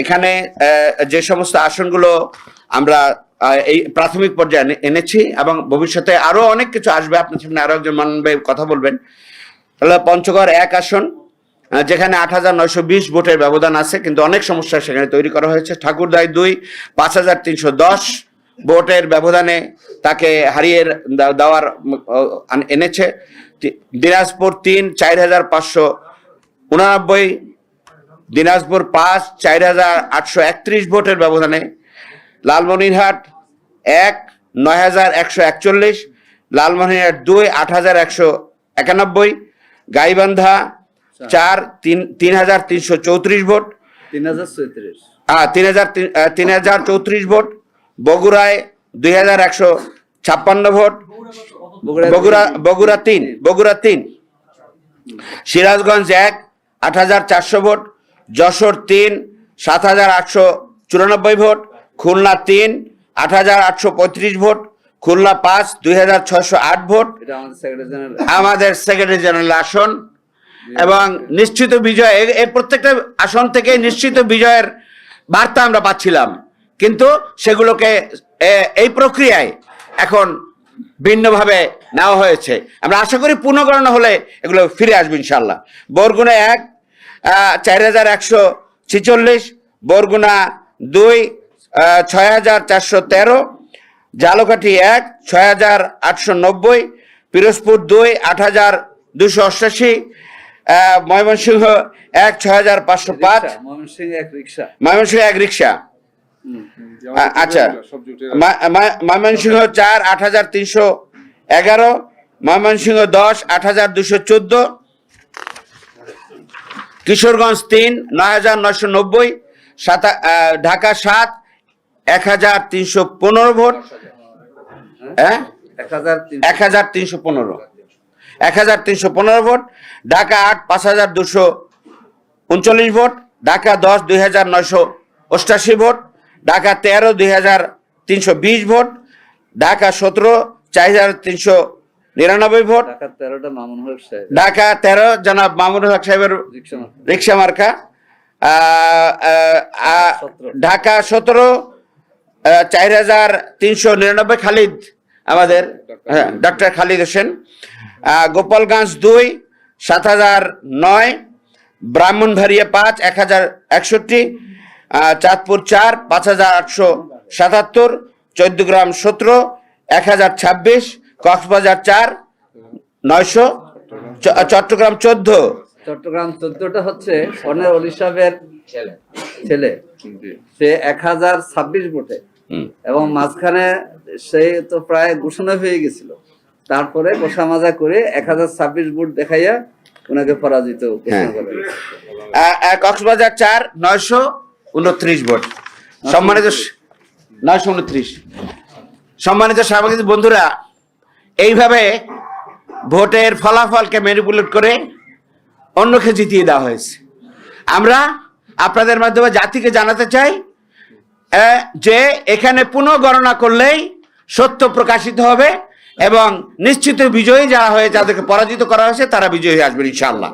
এখানে যে সমস্ত আসনগুলো আমরা এই প্রাথমিক পর্যায়ে এনেছি এবং ভবিষ্যতে আরো অনেক কিছু আসবে, আপনার সামনে আরো একজন মাননীয় কথা বলবেন। তাহলে পঞ্চগড় 1 আসন, যেখানে 8,920 ভোটের ব্যবধান আছে, কিন্তু অনেক সমস্যা সেখানে তৈরি করা হয়েছে। ঠাকুরগাঁও 2 5,310 ভোটের ব্যবধানে তাকে হারিয়ে দেওয়ার এনেছে। দিনাজপুর 3 4,589, দিনাজপুর 5 4,831 ভোটের ব্যবধানে, লালমনিরহাট 1 9,141, লালমনিরহাট 2 8,191, গাইবান্ধা 4 3,334 ভোট, 3,034 ভোট, বগুড়ায় 2,156 vote, Bogura 3, Sirajganj 1 8,400 vote, Jessore 3 7,894 vote, Khulna 3 8,835 vote, Khulna 5 2,608 vote আমাদের সেক্রেটারি জেনারেল আসন। এবং নিশ্চিত বিজয়, এই প্রত্যেকটা আসন থেকে নিশ্চিত বিজয়ের বার্তা আমরা পাচ্ছিলাম, কিন্তু সেগুলোকে এই প্রক্রিয়ায় এখন ভিন্নভাবে নেওয়া হয়েছে। আমরা আশা করি পুনর্গণনা হলে এগুলো ফিরে আসবে ইনশাল্লাহ। বরগুনা 1 4,146, বরগুনা 2 6,413, ঝালকাঠি 1 6,890, পিরোজপুর 2 8,288, ময়মনসিংহ 1 6,505, ময়মনসিংহ 1 রিক্সা। আচ্ছা, Mymensingh 4 8,311, Mymensingh 10 8,214, Kishoreganj 3 9,990, Dhaka 7 1,315 vote, 1,315 vote, Dhaka 8 5,239 vote, Dhaka 10 2,988 vote, Dhaka 13 2,320 vote, Dhaka 17 4,399 vote, Dhaka 13 জনাব মামুনুল হক সাহেবের রিক্সা মার্কা, ঢাকা 17 4,399 খালিদ, আমাদের ডক্টর খালিদ হোসেন, গোপালগঞ্জ 2 7,009, ব্রাহ্মণবাড়িয়া 5 1,061, চাঁদপুর 4 5,877, চৌদ্দগ্রাম 17 1,026, কক্সবাজার 4 900, চট্টগ্রাম 14 হচ্ছে অনেক অলি সাহেবের ছেলে, সে 1,026 ভোটে, এবং মাঝখানে সে তো প্রায় ঘোষণা হয়ে গেছিল, তারপরে বসা মাজা করে 1,026 ভোট দেখাইয়া ওনাকে পরাজিত ঘোষণা করে। কক্সবাজার 4 929 ভোট। সম্মানিত 929, সম্মানিত সাংবাদিক বন্ধুরা, এইভাবে ভোটের ফলাফলকে ম্যানিপুলেট করে অন্যকে জিতিয়ে দেওয়া হয়েছে। আমরা আপনাদের মাধ্যমে জাতিকে জানাতে চাই যে এখানে পুনঃগণনা করলেই সত্য প্রকাশিত হবে এবং নিশ্চিত বিজয়ী যারা হয়ে যাদেরকে পরাজিত করা হয়েছে তারা বিজয়ী আসবেন ইনশাআল্লাহ।